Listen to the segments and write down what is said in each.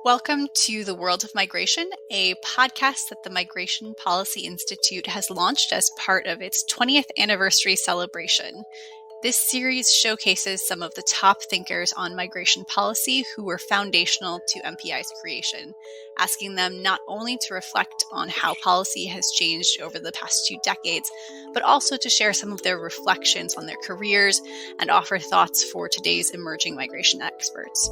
Welcome to The World of Migration, a podcast that the Migration Policy Institute has launched as part of its 20th anniversary celebration. This series showcases some of the top thinkers on migration policy who were foundational to MPI's creation, asking them not only to reflect on how policy has changed over the past 2 decades, but also to share some of their reflections on their careers and offer thoughts for today's emerging migration experts.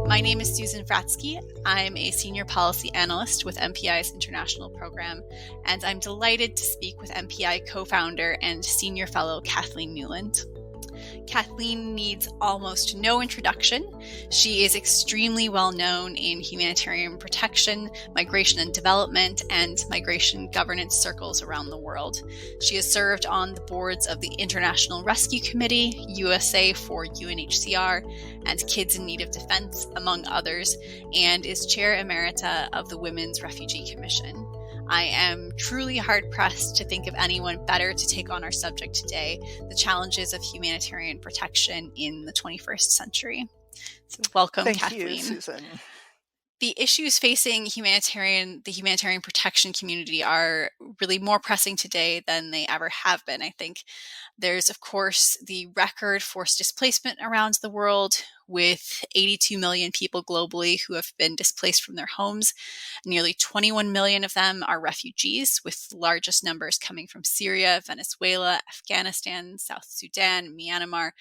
My name is Susan Fratzke. I'm a senior policy analyst with MPI's international program, and I'm delighted to speak with MPI co-founder and senior fellow Kathleen Newland. Kathleen needs almost no introduction. She is extremely well known in humanitarian protection, migration and development, and migration governance circles around the world. She has served on the boards of the International Rescue Committee, USA for UNHCR, and Kids in Need of Defense, among others, and is chair emerita of the Women's Refugee Commission. I am truly hard-pressed to think of anyone better to take on our subject today, the challenges of humanitarian protection in the 21st century. So welcome, Kathleen. Thank you, Susan. The issues facing the humanitarian protection community are really more pressing today than they ever have been, I think. There's, of course, the record forced displacement around the world, with 82 million people globally who have been displaced from their homes. Nearly 21 million of them are refugees, with the largest numbers coming from Syria, Venezuela, Afghanistan, South Sudan, Myanmar,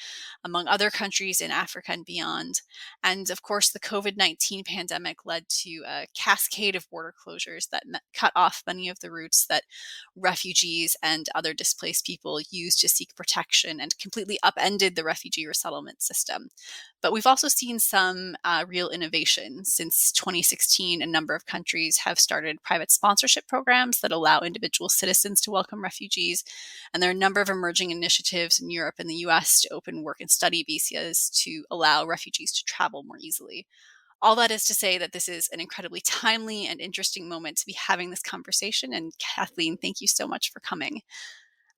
among other countries in Africa and beyond. And of course, the COVID-19 pandemic led to a cascade of border closures that cut off many of the routes that refugees and other displaced people use to seek protection and completely upended the refugee resettlement system. But we've also seen some real innovation. Since 2016, a number of countries have started private sponsorship programs that allow individual citizens to welcome refugees. And there are a number of emerging initiatives in Europe and the US to open work and study visas to allow refugees to travel more easily. All that is to say that this is an incredibly timely and interesting moment to be having this conversation. And Kathleen, thank you so much for coming.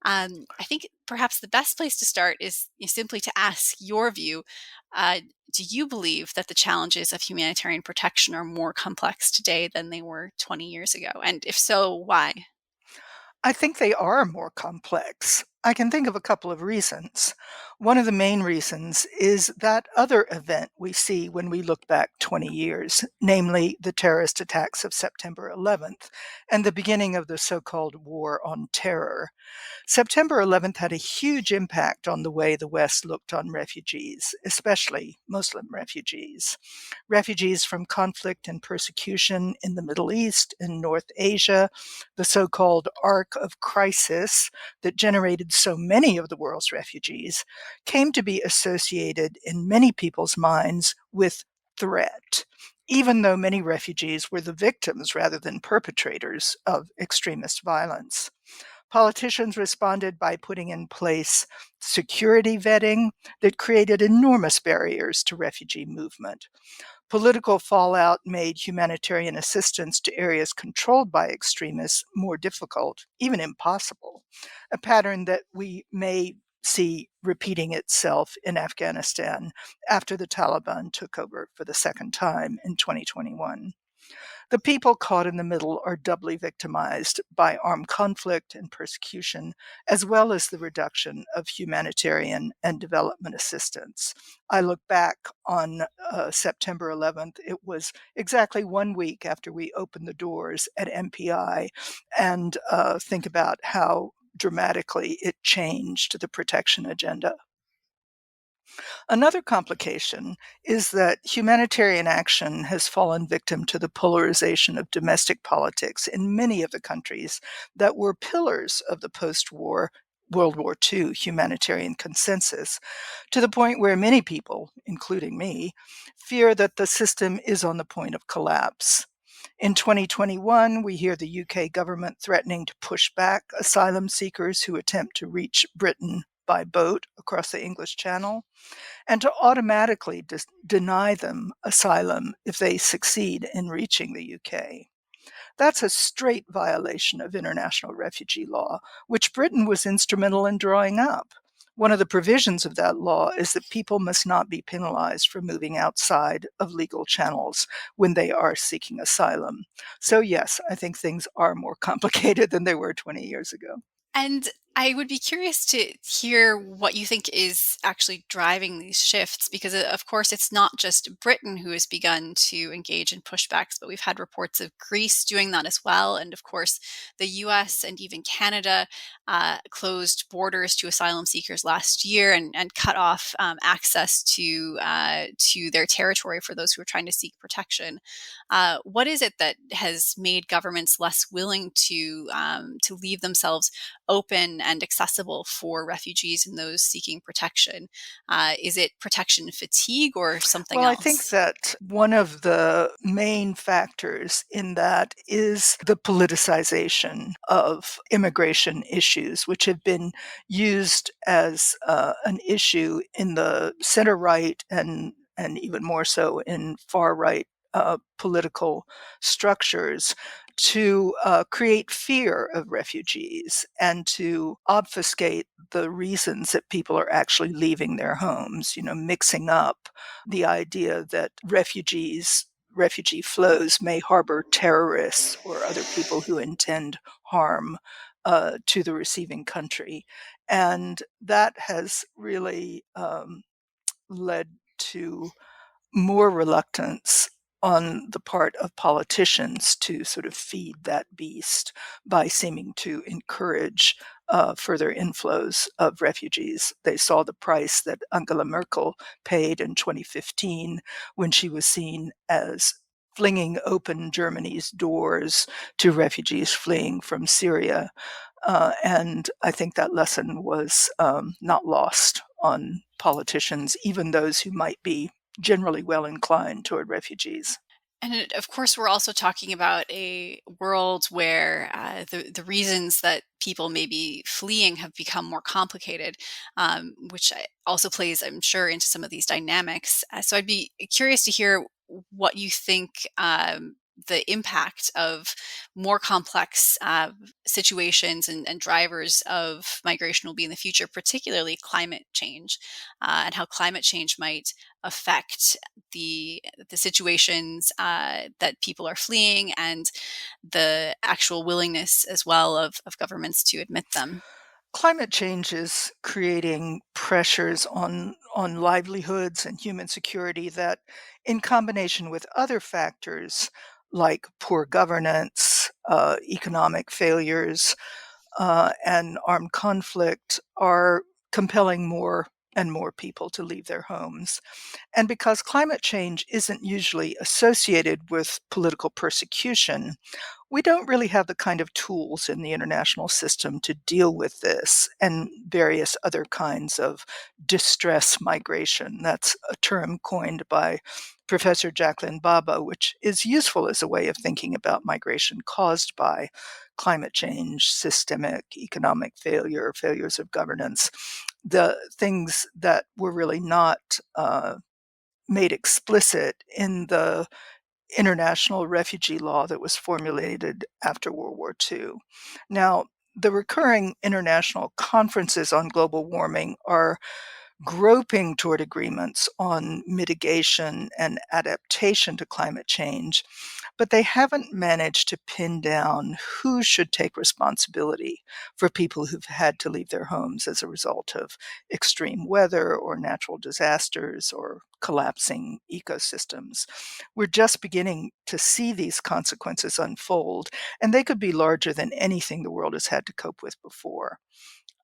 I think perhaps the best place to start is simply to ask your view. Do you believe that the challenges of humanitarian protection are more complex today than they were 20 years ago? And if so, why? I think they are more complex. I can think of a couple of reasons. One of the main reasons is that other event we see when we look back 20 years, namely the terrorist attacks of September 11th and the beginning of the so-called War on Terror. September 11th had a huge impact on the way the West looked on refugees, especially Muslim refugees. Refugees from conflict and persecution in the Middle East and North Asia, the so-called arc of crisis that generated so many of the world's refugees, came to be associated in many people's minds with threat, even though many refugees were the victims rather than perpetrators of extremist violence. Politicians responded by putting in place security vetting that created enormous barriers to refugee movement. Political fallout made humanitarian assistance to areas controlled by extremists more difficult, even impossible, a pattern that we may see repeating itself in Afghanistan after the Taliban took over for the second time in 2021. The people caught in the middle are doubly victimized by armed conflict and persecution, as well as the reduction of humanitarian and development assistance. I look back on September 11th. It was exactly 1 week after we opened the doors at MPI, and think about how dramatically it changed the protection agenda. Another complication is that humanitarian action has fallen victim to the polarization of domestic politics in many of the countries that were pillars of the post-war World War II humanitarian consensus, to the point where many people, including me, fear that the system is on the point of collapse. In 2021, we hear the UK government threatening to push back asylum seekers who attempt to reach Britain by boat across the English Channel, and to automatically deny them asylum if they succeed in reaching the UK. That's a straight violation of international refugee law, which Britain was instrumental in drawing up. One of the provisions of that law is that people must not be penalized for moving outside of legal channels when they are seeking asylum. So, yes, I think things are more complicated than they were 20 years ago. And I would be curious to hear what you think is actually driving these shifts, because of course it's not just Britain who has begun to engage in pushbacks, but we've had reports of Greece doing that as well. And of course, the US and even Canada closed borders to asylum seekers last year and cut off access to their territory for those who are trying to seek protection. What is it that has made governments less willing to leave themselves open and accessible for refugees and those seeking protection? Is it protection fatigue or something Well, I think else? that one of the main factors in that is the politicization of immigration issues, which have been used as an issue in the center right and even more so in far right political structures to create fear of refugees and to obfuscate the reasons that people are actually leaving their homes, mixing up the idea that refugee flows may harbor terrorists or other people who intend harm to the receiving country. And that has really led to more reluctance on the part of politicians to sort of feed that beast by seeming to encourage further inflows of refugees. They saw the price that Angela Merkel paid in 2015 when she was seen as flinging open Germany's doors to refugees fleeing from Syria. And I think that lesson was not lost on politicians, even those who might be generally well inclined toward refugees. And of course, we're also talking about a world where the reasons that people may be fleeing have become more complicated, which also plays, I'm sure, into some of these dynamics. So I'd be curious to hear what you think the impact of more complex situations and drivers of migration will be in the future, particularly climate change, and how climate change might affect the situations that people are fleeing and the actual willingness as well of governments to admit them. Climate change is creating pressures on livelihoods and human security that, in combination with other factors like poor governance, economic failures, and armed conflict, are compelling more and more people to leave their homes. And because climate change isn't usually associated with political persecution, we don't really have the kind of tools in the international system to deal with this and various other kinds of distress migration. That's a term coined by Professor Jacqueline Baba, which is useful as a way of thinking about migration caused by climate change, systemic economic failure, failures of governance, the things that were really not made explicit in the international refugee law that was formulated after World War II. Now, the recurring international conferences on global warming are groping toward agreements on mitigation and adaptation to climate change, but they haven't managed to pin down who should take responsibility for people who've had to leave their homes as a result of extreme weather or natural disasters or collapsing ecosystems. We're just beginning to see these consequences unfold, and they could be larger than anything the world has had to cope with before.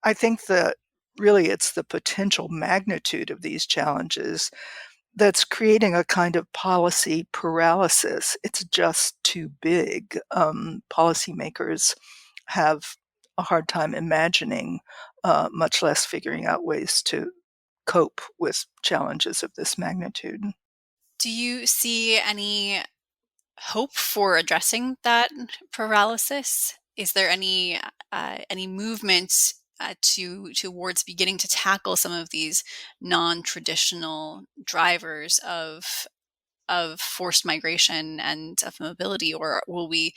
I think that really it's the potential magnitude of these challenges that's creating a kind of policy paralysis. It's just too big. Policymakers have a hard time imagining, much less figuring out ways to cope with challenges of this magnitude. Do you see any hope for addressing that paralysis? Is there any movement towards beginning to tackle some of these non-traditional drivers of forced migration and of mobility, or will we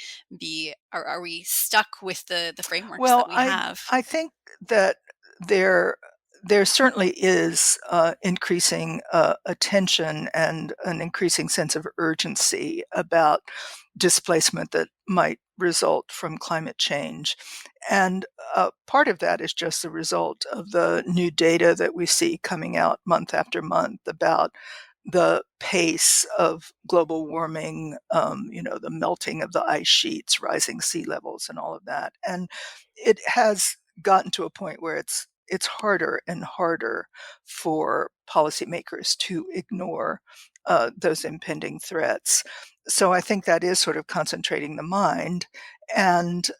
are we stuck with the frameworks that Well, we I have? I think that there there certainly is increasing attention and an increasing sense of urgency about displacement that might result from climate change. And part of that is just the result of the new data that we see coming out month after month about the pace of global warming, the melting of the ice sheets, rising sea levels, and all of that. And it has gotten to a point where it's harder and harder for policymakers to ignore those impending threats. So I think that is sort of concentrating the mind. And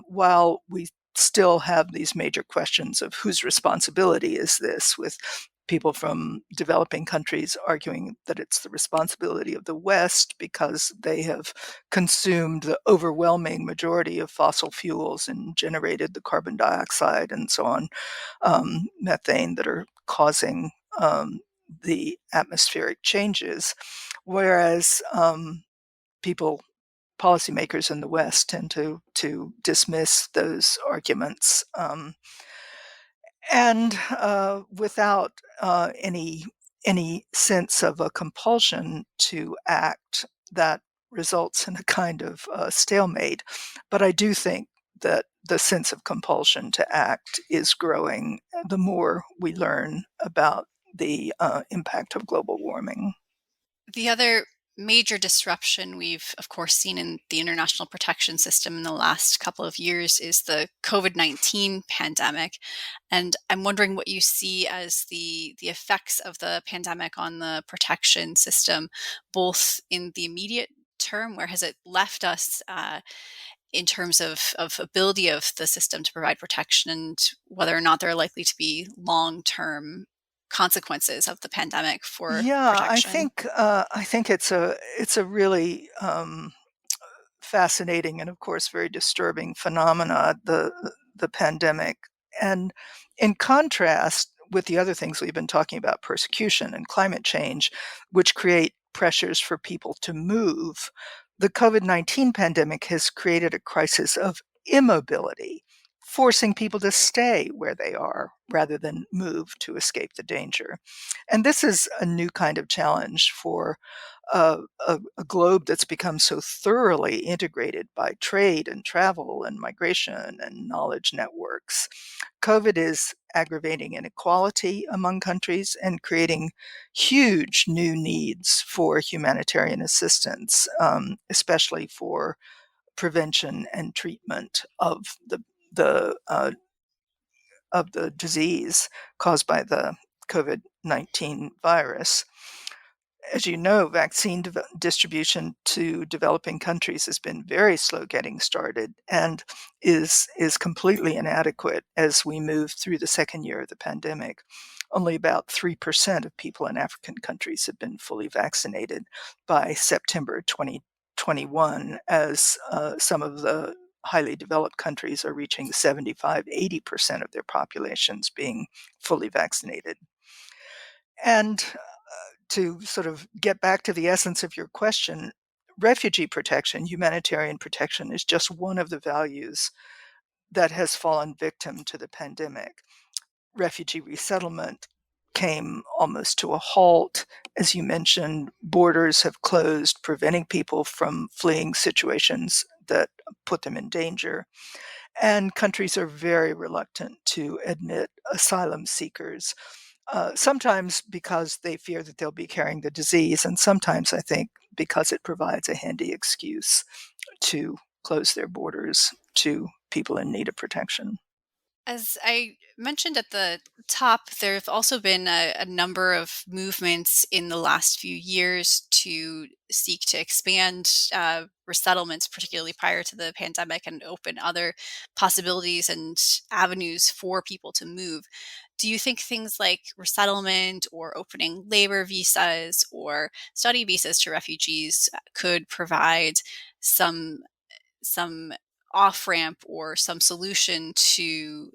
while we still have these major questions of whose responsibility is this, with people from developing countries arguing that it's the responsibility of the West because they have consumed the overwhelming majority of fossil fuels and generated the carbon dioxide and so on, methane, that are causing the atmospheric changes. Whereas people, policymakers in the West, tend to dismiss those arguments. And without any sense of a compulsion to act, that results in a kind of stalemate. But I do think that the sense of compulsion to act is growing the more we learn about the impact of global warming. The other major disruption we've, of course, seen in the international protection system in the last couple of years is the COVID-19 pandemic. And I'm wondering what you see as the effects of the pandemic on the protection system, both in the immediate term, where has it left us in terms of ability of the system to provide protection, and whether or not there are likely to be long-term consequences of the pandemic for Yeah, protection. I think it's a really fascinating and, of course, very disturbing phenomena, the pandemic. And in contrast with the other things we've been talking about, persecution and climate change, which create pressures for people to move, the COVID-19 pandemic has created a crisis of immobility, forcing people to stay where they are rather than move to escape the danger. And this is a new kind of challenge for a globe that's become so thoroughly integrated by trade and travel and migration and knowledge networks. COVID is aggravating inequality among countries and creating huge new needs for humanitarian assistance, especially for prevention and treatment the of the disease caused by the COVID-19 virus. As you know, vaccine distribution to developing countries has been very slow getting started and is completely inadequate as we move through the second year of the pandemic. Only about 3% of people in African countries have been fully vaccinated by September 2021, as some of the highly developed countries are reaching 75-80% of their populations being fully vaccinated. And to sort of get back to the essence of your question, refugee protection, humanitarian protection, is just one of the values that has fallen victim to the pandemic. Refugee resettlement came almost to a halt. As you mentioned, borders have closed, preventing people from fleeing situations that put them in danger. And countries are very reluctant to admit asylum seekers, sometimes because they fear that they'll be carrying the disease, and sometimes, I think, because it provides a handy excuse to close their borders to people in need of protection. As I mentioned at the top, there have also been a number of movements in the last few years to seek to expand resettlements, particularly prior to the pandemic, and open other possibilities and avenues for people to move. Do you think things like resettlement or opening labor visas or study visas to refugees could provide some some off ramp or some solution to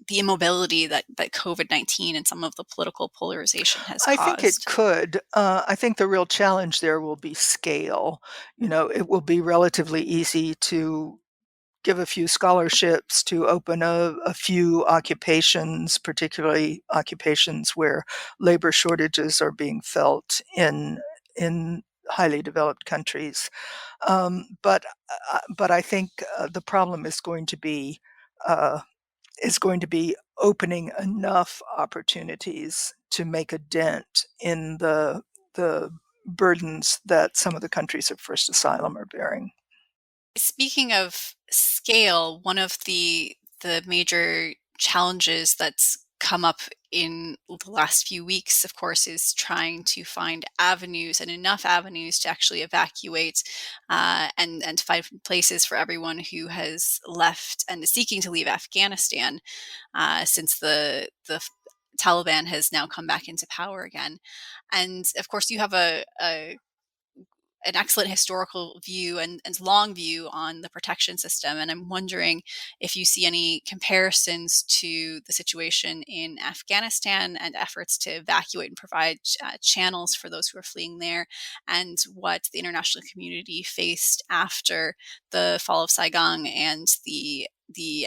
the immobility that COVID-19 and some of the political polarization has I think it caused? could. I think the real challenge there will be scale. It will be relatively easy to give a few scholarships, to open a few occupations, particularly occupations where labor shortages are being felt in highly developed countries. But I think the problem uh, is going to be opening enough opportunities to make a dent in the burdens that some of the countries of first asylum are bearing. Speaking of scale, one of the major challenges that's come up in the last few weeks, of course, is trying to find avenues and enough avenues to actually evacuate and find places for everyone who has left and is seeking to leave Afghanistan since the Taliban has now come back into power again. And of course, you have a an excellent historical view and long view on the protection system. And I'm wondering if you see any comparisons to the situation in Afghanistan and efforts to evacuate and provide channels for those who are fleeing there, and what the international community faced after the fall of Saigon and the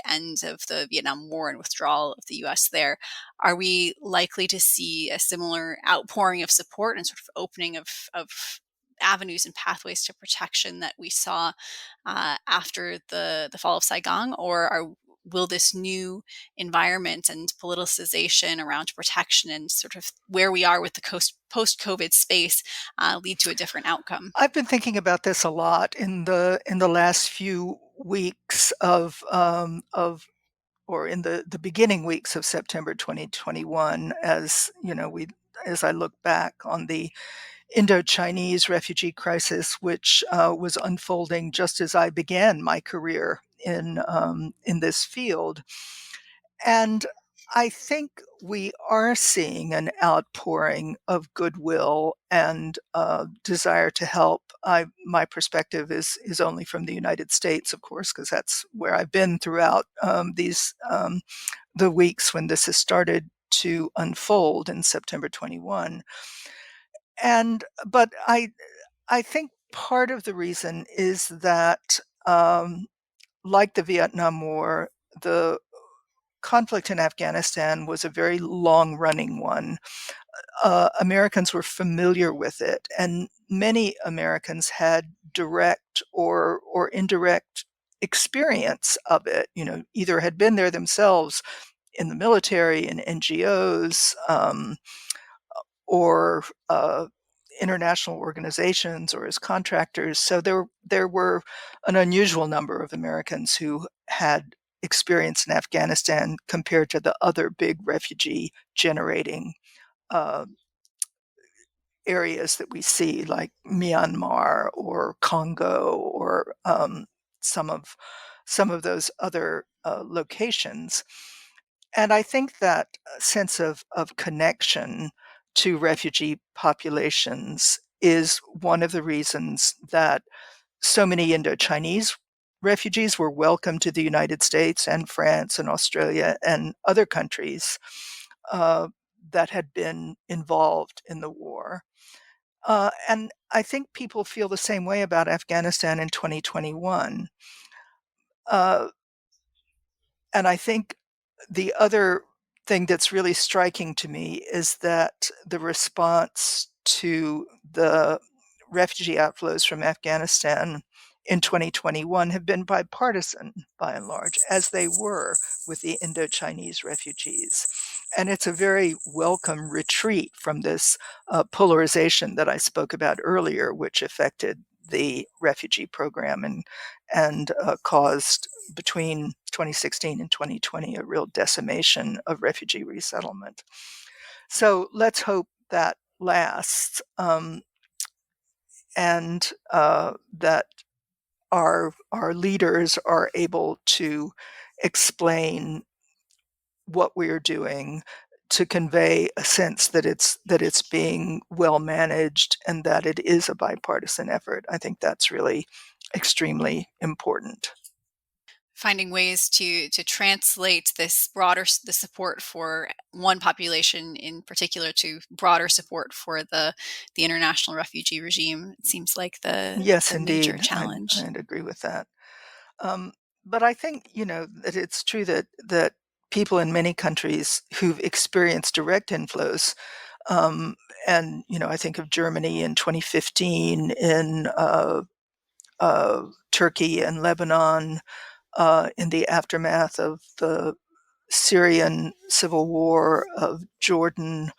end of the Vietnam War and withdrawal of the US there. Are we likely to see a similar outpouring of support and sort of opening of avenues and pathways to protection that we saw after the fall of Saigon, or will this new environment and politicization around protection and sort of where we are with the post-COVID space lead to a different outcome? I've been thinking about this a lot in the last few weeks of or in the beginning weeks of September 2021, as you know, we as I look back on the Indo-Chinese refugee crisis, which was unfolding just as I began my career in this field. And I think we are seeing an outpouring of goodwill and desire to help. My perspective is only from the United States, of course, because that's where I've been throughout the weeks when this has started to unfold in September 21. And but I think part of the reason is that, like the Vietnam War, the conflict in Afghanistan was a very long running one. Americans were familiar with it, and many Americans had direct or indirect experience of it. You know, either had been there themselves in the military, in NGOs, or international organizations, or as contractors. So there were an unusual number of Americans who had experience in Afghanistan compared to the other big refugee generating uh, areas that we see, like Myanmar or Congo, or some of those other locations. And I think that sense of connection to refugee populations is one of the reasons that so many Indo-Chinese refugees were welcomed to the United States and France and Australia and other countries uh, that had been involved in the war. And I think people feel the same way about Afghanistan in 2021. Uh, and I think the other thing that's really striking to me is that the response to the refugee outflows from Afghanistan in 2021 have been bipartisan by and large, as they were with the Indo-Chinese refugees. And it's a very welcome retreat from this polarization that I spoke about earlier, which affected the refugee program and caused between 2016 and 2020 a real decimation of refugee resettlement. So let's hope that lasts, and that our leaders are able to explain what we are doing, to convey a sense that it's being well managed and that it is a bipartisan effort. I think that's really extremely important. Finding ways to translate this broader the support for one population in particular to broader support for the international refugee regime, it seems like Yes, the major indeed, challenge. I'd agree with that. Um, but I think, that it's true that people in many countries who've experienced direct inflows, um, and, I think of Germany in 2015, in Turkey and Lebanon, in the aftermath of the Syrian civil war, of Jordan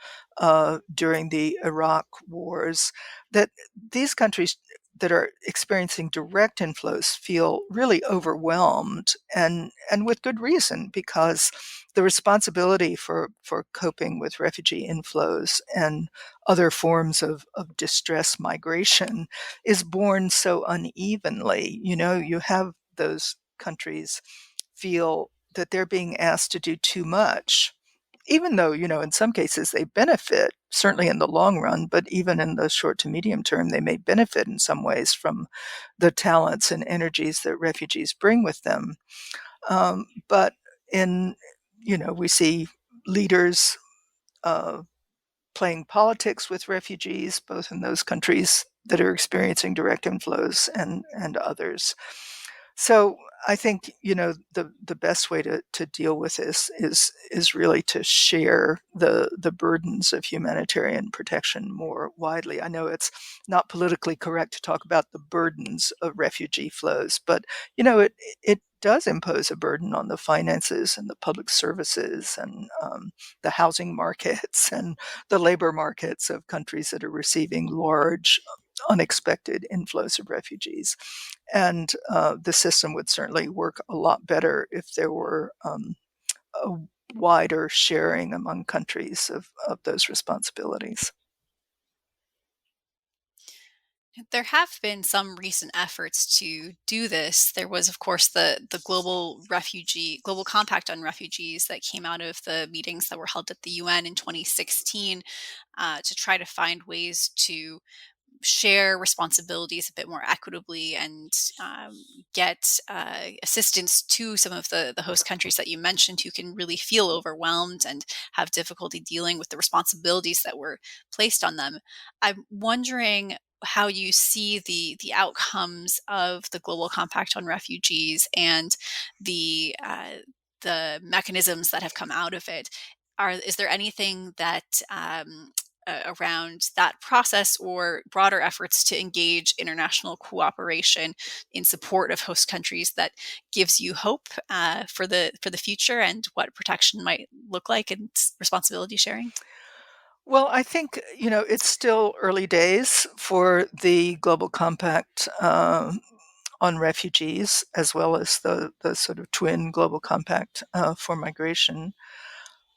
during the Iraq wars, that these countries that are experiencing direct inflows feel really overwhelmed, and with good reason, because the responsibility for coping with refugee inflows and other forms of distress migration is borne so unevenly. You have those countries feel that they're being asked to do too much, even though, in some cases they benefit, certainly in the long run, but even in the short to medium term, they may benefit in some ways from the talents and energies that refugees bring with them. But in, we see leaders uh, playing politics with refugees, both in those countries that are experiencing direct inflows and others. So I think, the best way to deal with this is really to share the burdens of humanitarian protection more widely. I know it's not politically correct to talk about the burdens of refugee flows, but it does impose a burden on the finances and the public services, and the housing markets and the labor markets of countries that are receiving large, unexpected inflows of refugees. And the system would certainly work a lot better if there were a wider sharing among countries of those responsibilities. There have been some recent efforts to do this. There was, of course, the global compact on refugees that came out of the meetings that were held at the UN in 2016, to try to find ways to share responsibilities a bit more equitably, and get assistance to some of the host countries that you mentioned, who can really feel overwhelmed and have difficulty dealing with the responsibilities that were placed on them. I'm wondering how you see the outcomes of the Global Compact on Refugees and the mechanisms that have come out of it. Is there anything that around that process, or broader efforts to engage international cooperation in support of host countries, that gives you hope for the future, and what protection might look like, and responsibility sharing? Well, I think, it's still early days for the Global Compact on refugees, as well as the sort of twin Global Compact for migration.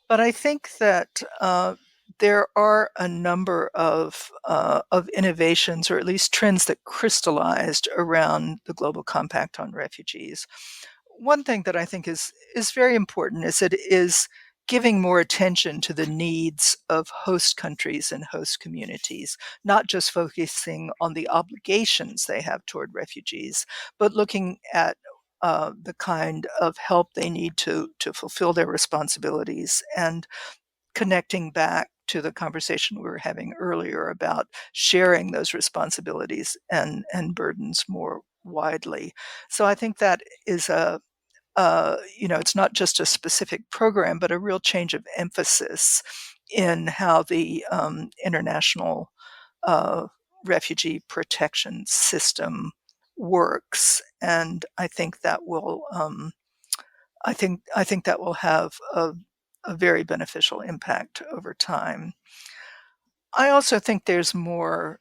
But I think that there are a number of innovations, or at least trends, that crystallized around the Global Compact on refugees. One thing that I think is very important is that it is giving more attention to the needs of host countries and host communities, not just focusing on the obligations they have toward refugees, but looking at the kind of help they need to fulfill their responsibilities, and connecting back to the conversation we were having earlier about sharing those responsibilities and burdens more widely. So I think that is it's not just a specific program, but a real change of emphasis in how the international uh, refugee protection system works. And I think that will have a very beneficial impact over time. I also think there's more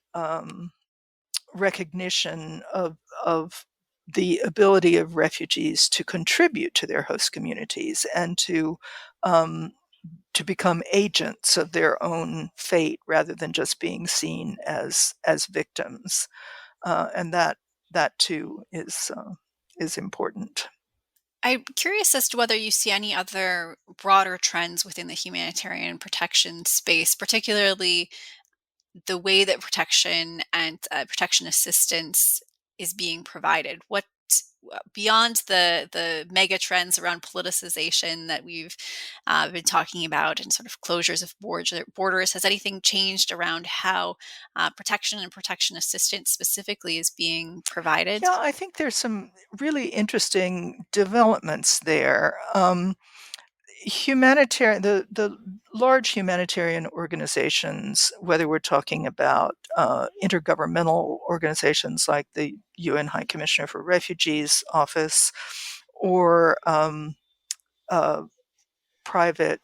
recognition of the ability of refugees to contribute to their host communities, and um, to become agents of their own fate, rather than just being seen as victims, and that too is important. I'm curious as to whether you see any other broader trends within the humanitarian protection space, particularly the way that protection and protection assistance is being provided. What beyond the mega trends around politicization that we've been talking about and sort of closures of borders, has anything changed around how protection and protection assistance specifically is being provided? Yeah, I think there's some really interesting developments there. The large humanitarian organizations, whether we're talking about intergovernmental organizations like the UN High Commissioner for Refugees office, or uh, private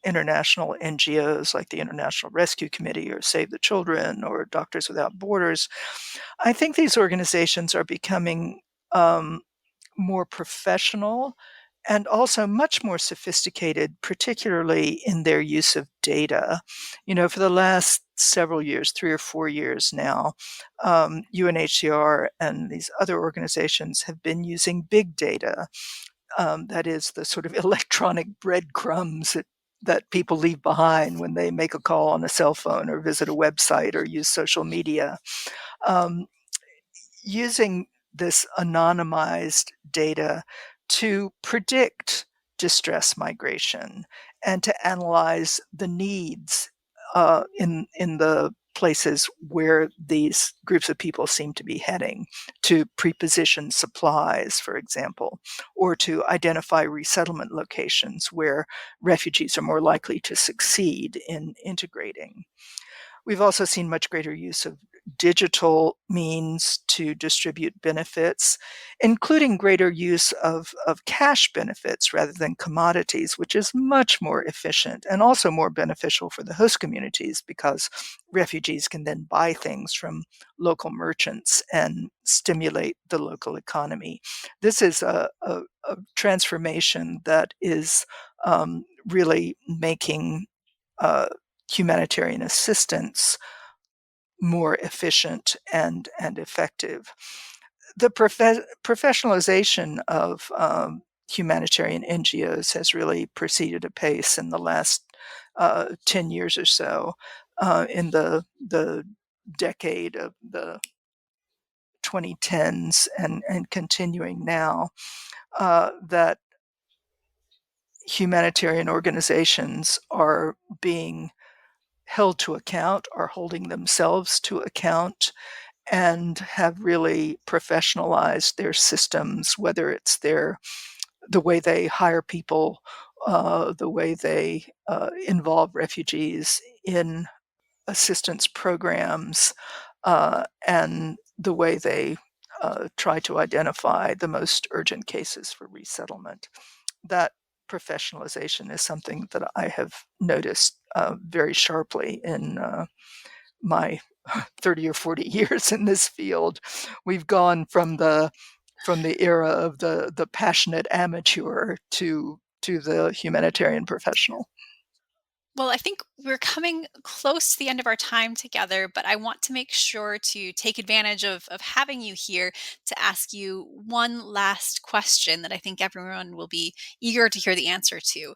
international NGOs like the International Rescue Committee or Save the Children or Doctors Without Borders, I think these organizations are becoming more professional and also much more sophisticated, particularly in their use of data. For the last several years, 3 or 4 years now, UNHCR and these other organizations have been using big data. That is the sort of electronic breadcrumbs that people leave behind when they make a call on a cell phone or visit a website or use social media. Um, Using this anonymized data to predict distress migration and to analyze the needs in the places where these groups of people seem to be heading, to preposition supplies, for example, or to identify resettlement locations where refugees are more likely to succeed in integrating. We've also seen much greater use of digital means to distribute benefits, including greater use of cash benefits rather than commodities, which is much more efficient and also more beneficial for the host communities because refugees can then buy things from local merchants and stimulate the local economy. This is a transformation that is really making uh, humanitarian assistance more efficient and effective. The professionalization of humanitarian NGOs has really proceeded apace in the last 10 years or so. In the decade of the 2010s and continuing now, that humanitarian organizations are being held to account, are holding themselves to account, and have really professionalized their systems, whether it's the way they hire people, the way they involve refugees in assistance programs, and the way they try to identify the most urgent cases for resettlement. That professionalization is something that I have noticed very sharply in my 30 or 40 years in this field. We've gone from the era of the passionate amateur to the humanitarian professional. Well, I think we're coming close to the end of our time together, but I want to make sure to take advantage of having you here to ask you one last question that I think everyone will be eager to hear the answer to.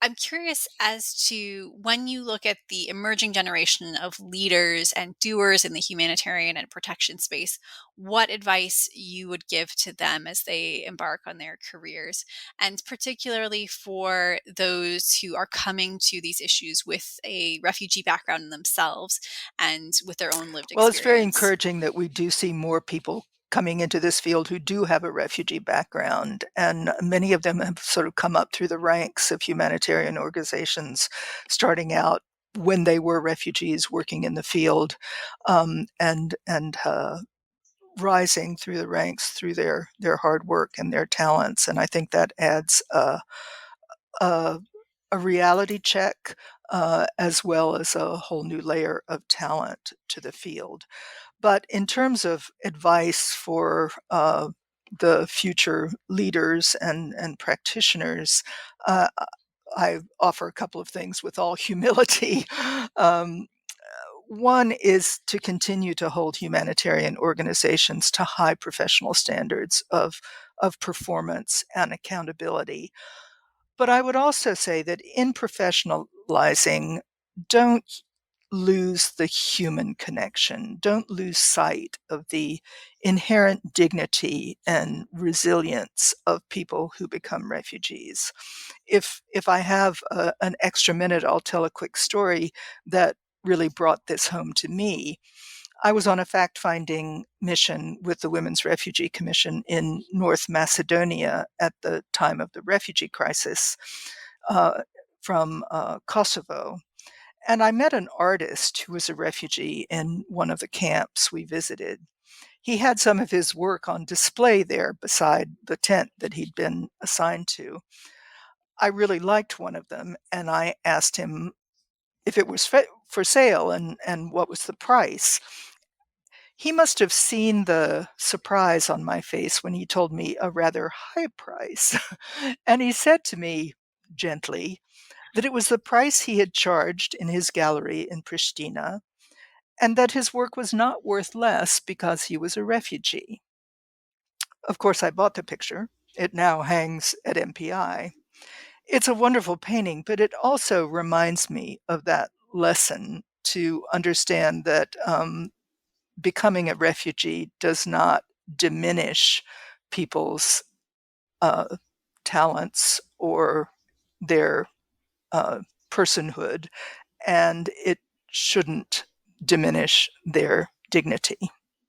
I'm curious as to when you look at the emerging generation of leaders and doers in the humanitarian and protection space, what advice you would give to them as they embark on their careers, and particularly for those who are coming to these issues with a refugee background in themselves and with their own lived Well, it's very experience. encouraging that we do see more people coming into this field who do have a refugee background, and many of them have sort of come up through the ranks of humanitarian organizations, starting out when they were refugees working in the field, and rising through the ranks through their hard work and their talents. And I think that adds a, a reality check, as well as a whole new layer of talent to the field. But in terms of advice for the future leaders and practitioners, uh, I offer a couple of things with all humility. Um, One is to continue to hold humanitarian organizations to high professional standards of performance and accountability. But I would also say that in professionalizing, don't lose the human connection. Don't lose sight of the inherent dignity and resilience of people who become refugees. If I have an extra minute, I'll tell a quick story that really brought this home to me. I was on a fact-finding mission with the Women's Refugee Commission in North Macedonia at the time of the refugee crisis from Kosovo. And I met an artist who was a refugee in one of the camps we visited. He had some of his work on display there beside the tent that he'd been assigned to. I really liked one of them, and I asked him if it was for sale and what was the price. He must have seen the surprise on my face when he told me a rather high price. And he said to me gently that it was the price he had charged in his gallery in Pristina, and that his work was not worth less because he was a refugee. Of course, I bought the picture. It now hangs at MPI. It's a wonderful painting, but it also reminds me of that lesson to understand that becoming a refugee does not diminish people's talents or their personhood, and it shouldn't diminish their dignity.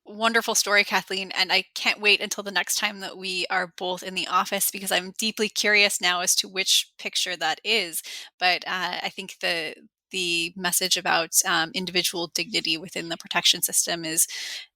Wonderful story, Kathleen. And I can't wait until the next time that we are both in the office, because I'm deeply curious now as to which picture that is. But I think the message about individual dignity within the protection system is,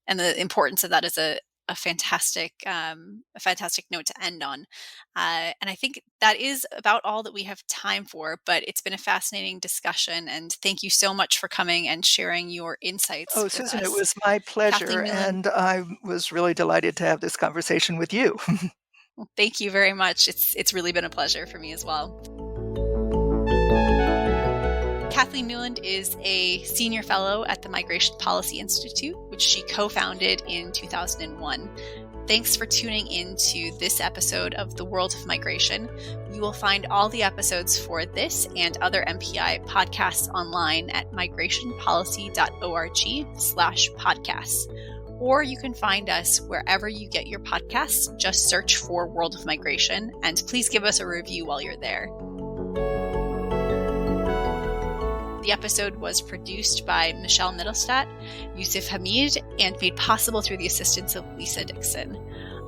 and the importance of that is a fantastic note to end on. And I think that is about all that we have time for, but it's been a fascinating discussion, and thank you so much for coming and sharing your insights Oh, with Susan, it us. was my Kathleen pleasure, Newland, and I was really delighted to have this conversation with you. well, thank you very much. It's really been a pleasure for me as well. Kathleen Newland is a senior fellow at the Migration Policy Institute, which she co-founded in 2001. Thanks for tuning in to this episode of The World of Migration. You will find all the episodes for this and other MPI podcasts online at migrationpolicy.org/podcasts. Or you can find us wherever you get your podcasts. Just search for World of Migration, and please give us a review while you're there. The episode was produced by Michelle Middlestadt, Yusuf Hamid, and made possible through the assistance of Lisa Dixon.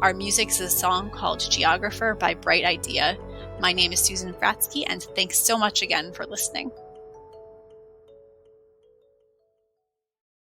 Our music is a song called Geographer by Bright Idea. My name is Susan Fratzke, and thanks so much again for listening.